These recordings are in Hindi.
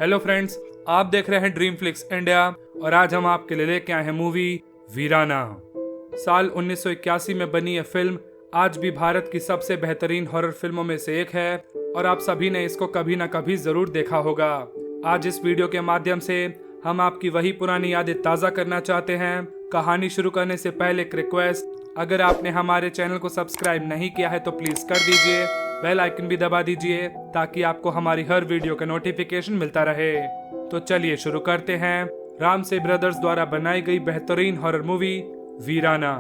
हेलो फ्रेंड्स, आप देख रहे हैं ड्रीम फ्लिक्स इंडिया और आज हम आपके लिए लेके आए हैं मूवी वीराना। साल 1981 में बनी यह फिल्म आज भी भारत की सबसे बेहतरीन हॉरर फिल्मों में से एक है और आप सभी ने इसको कभी ना कभी जरूर देखा होगा। आज इस वीडियो के माध्यम से हम आपकी वही पुरानी यादें ताज़ा करना चाहते हैं। कहानी शुरू करने से पहले एक रिक्वेस्ट, अगर आपने हमारे चैनल को सब्सक्राइब नहीं किया है तो प्लीज़ कर दीजिए, बेल आइकन भी दबा दीजिए ताकि आपको हमारी हर वीडियो का नोटिफिकेशन मिलता रहे। तो चलिए शुरू करते हैं रामसे ब्रदर्स द्वारा बनाई गई बेहतरीन हॉरर मूवी वीराना।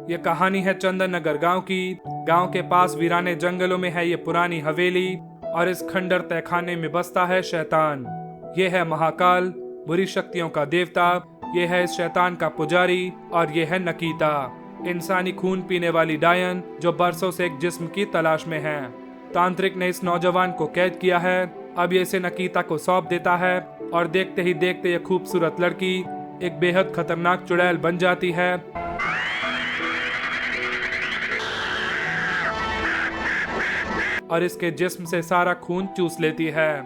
ये कहानी है चंदन नगर गांव की। गांव के पास वीराने जंगलों में है ये पुरानी हवेली और इस खंडर तहखाने में बसता है शैतान। ये है महाकाल, बुरी शक्तियों का देवता। ये है इस शैतान का पुजारी और ये है नकीता, इंसानी खून पीने वाली डायन जो बरसों से एक जिस्म की तलाश में है। तांत्रिक ने इस नौजवान को कैद किया है। अब ये इसे नकीता को सौंप देता है और देखते ही देखते ये खूबसूरत लड़की एक बेहद खतरनाक चुड़ैल बन जाती है और इसके जिस्म से सारा खून चूस लेती है।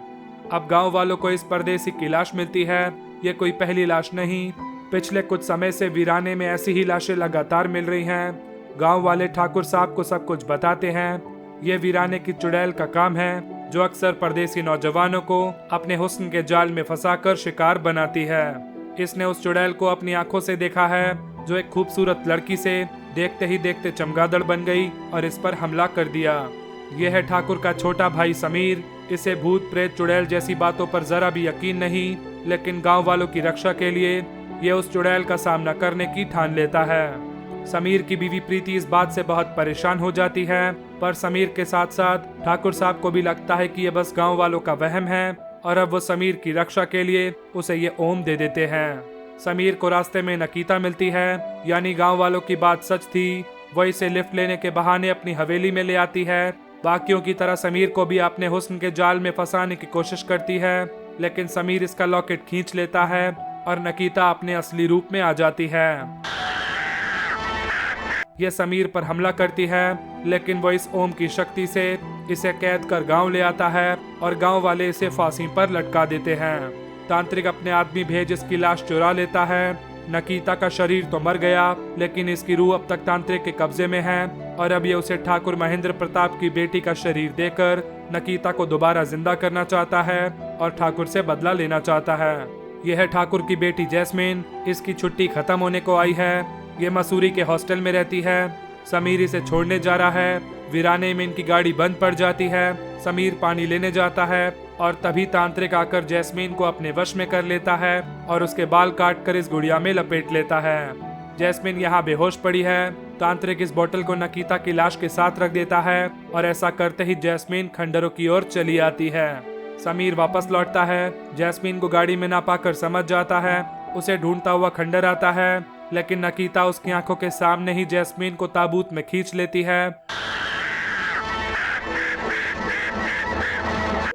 अब गांव वालों को इस परदेसी की लाश मिलती है। ये कोई पहली लाश नहीं, पिछले कुछ समय से वीराने में ऐसी ही लाशें लगातार मिल रही हैं। गांव वाले ठाकुर साहब को सब कुछ बताते हैं। ये वीराने की चुड़ैल का काम है जो अक्सर परदेसी नौजवानों को अपने हुस्न के जाल में फंसाकर शिकार बनाती है। इसने उस चुड़ैल को अपनी आंखों से देखा है जो एक खूबसूरत लड़की से देखते ही देखते चमगादड़ बन गई और इस पर हमला कर दिया। यह है ठाकुर का छोटा भाई समीर। इसे भूत प्रेत चुड़ैल जैसी बातों पर जरा भी यकीन नहीं, लेकिन गांव वालों की रक्षा के लिए ये उस चुड़ैल का सामना करने की ठान लेता है। समीर की बीवी प्रीति इस बात से बहुत परेशान हो जाती है, पर समीर के साथ साथ ठाकुर साहब को भी लगता है कि ये बस गांव वालों का वहम है और अब वो समीर की रक्षा के लिए उसे ये ओम दे देते हैं। समीर को रास्ते में नकीता मिलती है, यानी गांव वालों की बात सच थी। वो इसे लिफ्ट लेने के बहाने अपनी हवेली में ले आती है। बाकियों की तरह समीर को भी अपने हुस्न के जाल में फंसाने की कोशिश करती है, लेकिन समीर इसका लॉकेट खींच लेता है और नकीता अपने असली रूप में आ जाती है। यह समीर पर हमला करती है, लेकिन वो इस ओम की शक्ति से इसे कैद कर गांव ले आता है और गांव वाले इसे फांसी पर लटका देते हैं। तांत्रिक अपने आदमी भेज इसकी लाश चुरा लेता है। नकीता का शरीर तो मर गया, लेकिन इसकी रूह अब तक तांत्रिक के कब्जे में है और अब ये उसे ठाकुर महेंद्र प्रताप की बेटी का शरीर देकर नकीता को दोबारा जिंदा करना चाहता है और ठाकुर से बदला लेना चाहता है। यह है ठाकुर की बेटी जैस्मिन। इसकी छुट्टी खत्म होने को आई है। ये मसूरी के हॉस्टल में रहती है। समीर इसे छोड़ने जा रहा है। वीराने में इनकी गाड़ी बंद पड़ जाती है। समीर पानी लेने जाता है और तभी तांत्रिक आकर जैस्मिन को अपने वश में कर लेता है और उसके बाल काट कर इस गुड़िया में लपेट लेता है। जैस्मिन यहाँ बेहोश पड़ी है। तांत्रिक इस बोतल को नकीता की लाश के साथ रख देता है और ऐसा करते ही जैस्मिन खंडरों की ओर चली आती है। समीर वापस लौटता है। जैस्मिन को गाड़ी में ना पाकर समझ जाता है। उसे ढूंढता हुआ खंडर आता है, लेकिन नकीता उसकी आंखों के सामने ही जैस्मिन को ताबूत में खींच लेती है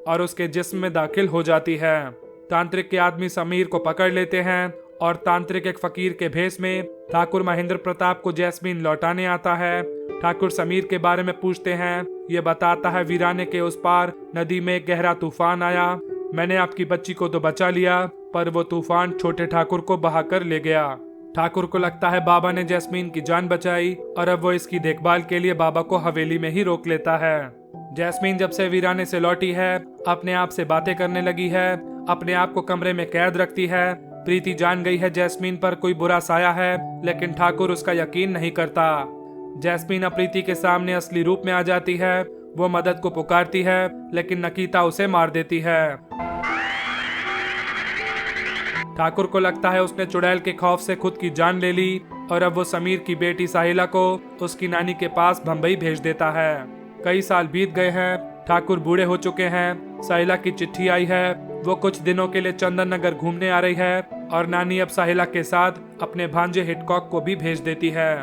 और उसके जिस्म में दाखिल हो जाती है। तांत्रिक के आदमी समीर को पकड़ लेते हैं और तांत्रिक एक फकीर के भेष में ठाकुर महेंद्र प्रताप को जैस्मिन लौटाने आता है। ठाकुर समीर के बारे में पूछते हैं। ये बताता है वीराने के उस पार नदी में एक गहरा तूफान आया। मैंने आपकी बच्ची को तो बचा लिया, पर वो तूफान छोटे ठाकुर को बहाकर ले गया। ठाकुर को लगता है बाबा ने जैस्मिन की जान बचाई और अब वो इसकी देखभाल के लिए बाबा को हवेली में ही रोक लेता है। जैस्मिन जब से वीराने से लौटी है, अपने आप से बातें करने लगी है, अपने आप को कमरे में कैद रखती है। प्रीति जान गई है जैस्मिन पर कोई बुरा साया है, लेकिन ठाकुर उसका यकीन नहीं करता। जैस्मिन अब प्रीति के सामने असली रूप में आ जाती है। वो मदद को पुकारती है, लेकिन नकीता उसे मार देती है। ठाकुर को लगता है उसने चुड़ैल के खौफ से खुद की जान ले ली और अब वो समीर की बेटी साहिला को उसकी नानी के पास बम्बई भेज देता है। कई साल बीत गए हैं। ठाकुर बूढ़े हो चुके हैं। साहिला की चिट्ठी आई है। वो कुछ दिनों के लिए चंदन नगर घूमने आ रही है और नानी अब साहिला के साथ अपने भांजे हिटकॉक को भी भेज देती है।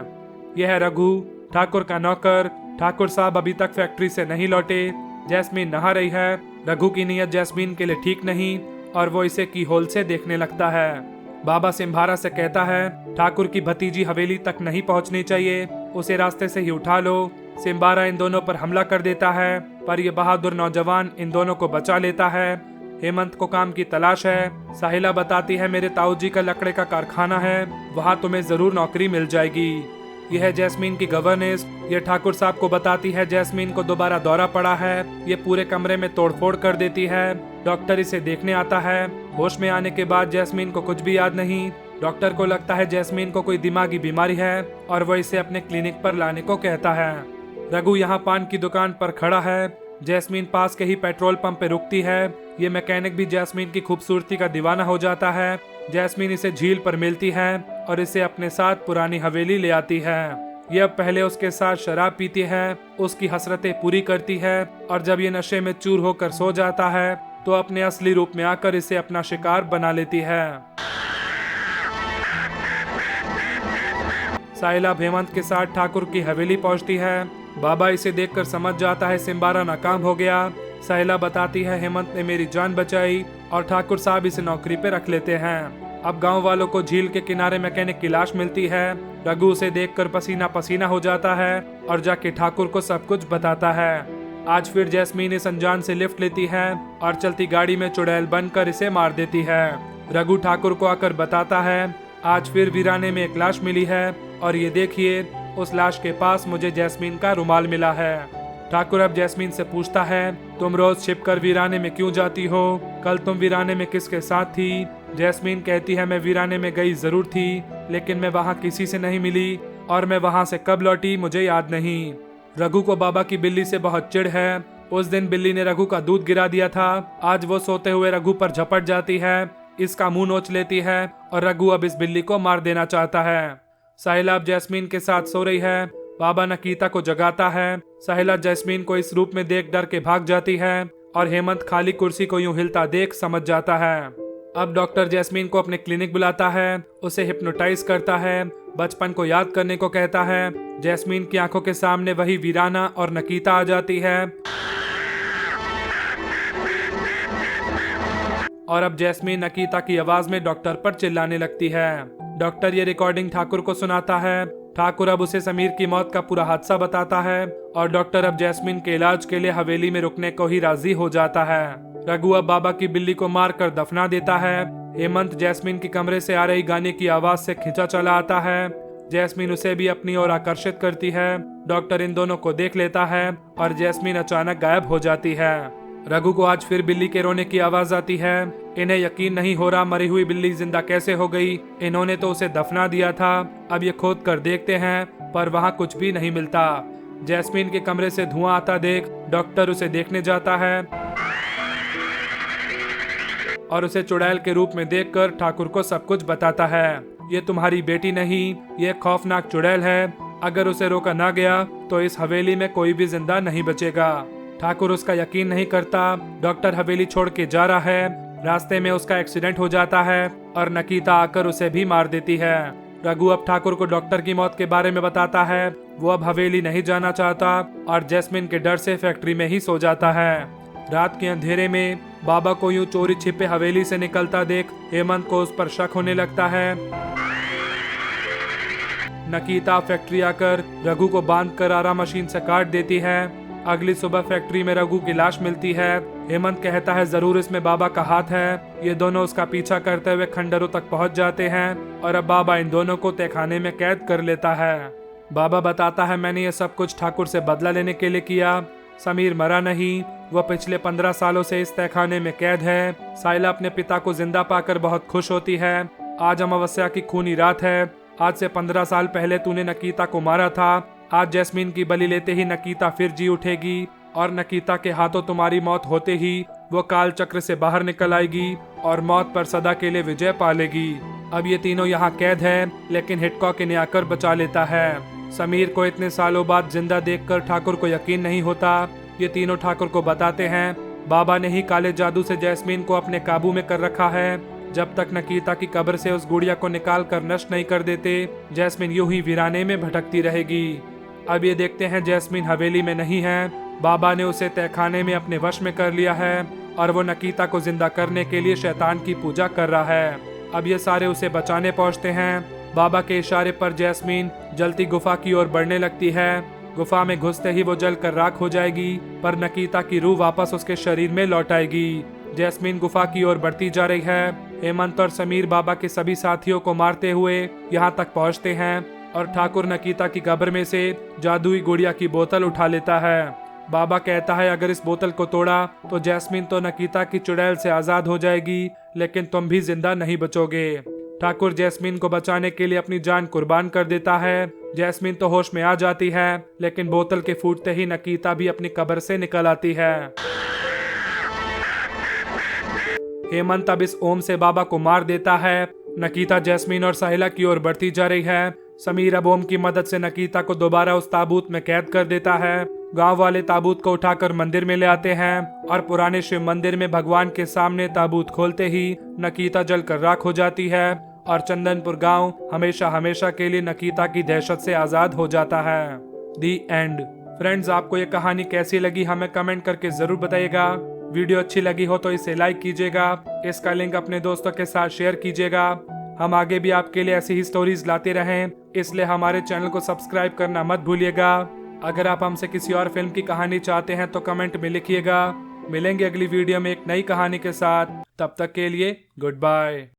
यह है रघु, ठाकुर का नौकर। ठाकुर साहब अभी तक फैक्ट्री से नहीं लौटे। जैस्मिन नहा रही है। रघु की नीयत जैस्मिन के लिए ठीक नहीं और वो इसे की होल से देखने लगता है। बाबा सिम्भारा से कहता है ठाकुर की भतीजी हवेली तक नहीं पहुंचनी चाहिए, उसे रास्ते से ही उठा लो। सिम्बारा इन दोनों पर हमला कर देता है, पर यह बहादुर नौजवान इन दोनों को बचा लेता है। हेमंत को काम की तलाश है। साहिला बताती है मेरे ताऊ जी का लकड़े का कारखाना है, वहाँ तुम्हें जरूर नौकरी मिल जाएगी। यह है जैस्मीन की गवर्नेंस। ये ठाकुर साहब को बताती है जैस्मीन को दोबारा दौरा पड़ा है। ये पूरे कमरे में तोड़फोड़ कर देती है। डॉक्टर इसे देखने आता है। होश में आने के बाद जैस्मीन को कुछ भी याद नहीं। डॉक्टर को लगता है जैस्मीन को कोई दिमागी बीमारी है और वो इसे अपने क्लिनिक पर लाने को कहता है। रघु यहाँ पान की दुकान पर खड़ा है। जैस्मीन पास के ही पेट्रोल पंप पे रुकती है। ये मैकेनिक भी जैस्मीन की खूबसूरती का दीवाना हो जाता है। जैस्मीन इसे झील पर मिलती है और इसे अपने साथ पुरानी हवेली ले आती है। ये अब पहले उसके साथ शराब पीती है, उसकी हसरतें पूरी करती है और जब ये नशे में चूर होकर सो जाता है तो अपने असली रूप में आकर इसे अपना शिकार बना लेती है। साहिला हेमंत के साथ ठाकुर की हवेली पहुंचती है। बाबा इसे देखकर समझ जाता है सिम्बारा नाकाम हो गया। साहिला बताती है हेमंत ने मेरी जान बचाई और ठाकुर साहब इसे नौकरी पे रख लेते हैं। अब गांव वालों को झील के किनारे मैकेनिक की लाश मिलती है। रघु उसे देखकर पसीना पसीना हो जाता है और जाके ठाकुर को सब कुछ बताता है। आज फिर जैस्मीन इस अनजान से लिफ्ट लेती है और चलती गाड़ी में चुड़ैल बनकर इसे मार देती है। रघु ठाकुर को आकर बताता है आज फिर वीराने में एक लाश मिली है और ये देखिए उस लाश के पास मुझे जैस्मीन का रुमाल मिला है। ठाकुर अब जैस्मीन से पूछता है तुम रोज छिपकर वीराने में क्यों जाती हो? कल तुम वीराने में किसके साथ थी? जैस्मीन कहती है मैं वीराने में गई जरूर थी, लेकिन मैं वहाँ किसी से नहीं मिली और मैं वहाँ से कब लौटी मुझे याद नहीं। रघु को बाबा की बिल्ली से बहुत चिढ़ है। उस दिन बिल्ली ने रघु का दूध गिरा दिया था। आज वो सोते हुए रघु पर झपट जाती है, इसका मुंह नोच लेती है और रघु अब इस बिल्ली को मार देना चाहता है। साहिला अब जैस्मीन के साथ सो रही है। बाबा नकीता को जगाता है। साहिला जैस्मीन को इस रूप में देख डर के भाग जाती है और हेमंत खाली कुर्सी को यूं हिलता देख समझ जाता है। अब डॉक्टर जैस्मीन को अपने क्लिनिक बुलाता है, उसे हिप्नोटाइज करता है, बचपन को याद करने को कहता है। जैस्मीन की आंखों के सामने वही वीराना और नकीता आ जाती है और अब जैस्मीन नकीता की आवाज में डॉक्टर पर चिल्लाने लगती है। डॉक्टर ये रिकॉर्डिंग ठाकुर को सुनाता है। ठाकुर अब उसे समीर की मौत का पूरा हादसा बताता है और डॉक्टर अब जैस्मीन के इलाज के लिए हवेली में रुकने को ही राजी हो जाता है। रघु अब बाबा की बिल्ली को मारकर दफना देता है। हेमंत जैस्मीन की कमरे से आ रही गाने की आवाज से खिंचा चला आता है। जैस्मीन उसे भी अपनी ओर आकर्षित करती है। डॉक्टर इन दोनों को देख लेता है और जैस्मीन अचानक गायब हो जाती है। रघु को आज फिर बिल्ली के रोने की आवाज आती है। इन्हें यकीन नहीं हो रहा मरी हुई बिल्ली जिंदा कैसे हो गई। इन्होंने तो उसे दफना दिया था। अब ये खोद कर देखते हैं पर वहाँ कुछ भी नहीं मिलता। जैस्मीन के कमरे से धुआं आता देख डॉक्टर उसे देखने जाता है और उसे चुड़ैल के रूप में देखकर ठाकुर को सब कुछ बताता है। ये तुम्हारी बेटी नहीं, ये खौफनाक चुड़ैल है। अगर उसे रोका ना गया तो इस हवेली में कोई भी जिंदा नहीं बचेगा। ठाकुर उसका यकीन नहीं करता। डॉक्टर हवेली छोड़ के जा रहा है। रास्ते में उसका एक्सीडेंट हो जाता है और नकीता आकर उसे भी मार देती है। रघु अब ठाकुर को डॉक्टर की मौत के बारे में बताता है। वो अब हवेली नहीं जाना चाहता और जैस्मीन के डर से फैक्ट्री में ही सो जाता है। रात के अंधेरे में बाबा को यूं चोरी छिपे हवेली से निकलता देख हेमंत को उस पर शक होने लगता है। नकीता फैक्ट्री आकर रघु को बांधकर आरा मशीन से काट देती है। अगली सुबह फैक्ट्री में रघु की लाश मिलती है। हेमंत कहता है जरूर इसमें बाबा का हाथ है। ये दोनों उसका पीछा करते हुए खंडरों तक पहुंच जाते हैं और अब बाबा इन दोनों को तहखाने में कैद कर लेता है। बाबा बताता है मैंने ये सब कुछ ठाकुर से बदला लेने के लिए किया। समीर मरा नहीं, वह पिछले 15 सालों से इस तहखाने में कैद है। साहिला अपने पिता को जिंदा पाकर बहुत खुश होती है। आज अमावस्या की खूनी रात है। आज से 15 साल पहले तूने नकीता को मारा था। आज जैस्मीन की बलि लेते ही नकीता फिर जी उठेगी और नकीता के हाथों तुम्हारी मौत होते ही वो काल चक्र से बाहर निकल आएगी और मौत पर सदा के लिए विजय पालेगी। अब ये तीनों यहाँ कैद हैं, लेकिन हिटकॉक इन्हें आकर बचा लेता है। समीर को इतने सालों बाद जिंदा देखकर ठाकुर को यकीन नहीं होता। ये तीनों ठाकुर को बताते हैं बाबा ने ही काले जादू से जैस्मीन को अपने काबू में कर रखा है। जब तक नकीता की कब्र से उस गुड़िया को निकाल कर नष्ट नहीं कर देते जैस्मीन यूं ही वीराने में भटकती रहेगी। अब ये देखते हैं जैस्मीन हवेली में नहीं है। बाबा ने उसे तहखाने में अपने वश में कर लिया है और वो नकीता को जिंदा करने के लिए शैतान की पूजा कर रहा है। अब ये सारे उसे बचाने पहुंचते हैं। बाबा के इशारे पर जैस्मीन जलती गुफा की ओर बढ़ने लगती है। गुफा में घुसते ही वो जलकर राख हो जाएगी पर नकीता की रूह वापस उसके शरीर में लौट आएगी। जैस्मीन गुफा की ओर बढ़ती जा रही है। हेमंत और समीर बाबा के सभी साथियों को मारते हुए यहाँ तक पहुँचते हैं और ठाकुर नकीता की कब्र में से जादुई गुड़िया की बोतल उठा लेता है। बाबा कहता है अगर इस बोतल को तोड़ा तो जैस्मीन तो नकीता की चुड़ैल से आजाद हो जाएगी, लेकिन तुम भी जिंदा नहीं बचोगे। ठाकुर जैस्मीन को बचाने के लिए अपनी जान कुर्बान कर देता है। जैस्मीन तो होश में आ जाती है, लेकिन बोतल के फूटते ही नकीता भी अपनी कब्र से निकल आती है। हेमंत अब इस ओम से बाबा को मार देता है। नकीता जैस्मीन और साहिला की ओर बढ़ती जा रही है। समीर अब ओम की मदद से नकीता को दोबारा उस ताबूत में कैद कर देता है। गांव वाले ताबूत को उठाकर मंदिर में ले आते हैं और पुराने शिव मंदिर में भगवान के सामने ताबूत खोलते ही नकीता जलकर राख हो जाती है और चंदनपुर गांव हमेशा हमेशा के लिए नकीता की दहशत से आजाद हो जाता है। दी एंड। फ्रेंड्स, आपको ये कहानी कैसी लगी हमें कमेंट करके जरूर बताइएगा। वीडियो अच्छी लगी हो तो इसे लाइक कीजिएगा, इसका लिंक अपने दोस्तों के साथ शेयर कीजिएगा। हम आगे भी आपके लिए ऐसी ही स्टोरीज लाते रहें, इसलिए हमारे चैनल को सब्सक्राइब करना मत भूलिएगा। अगर आप हमसे किसी और फिल्म की कहानी चाहते हैं तो कमेंट में लिखिएगा। मिलेंगे अगली वीडियो में एक नई कहानी के साथ, तब तक के लिए गुड बाय।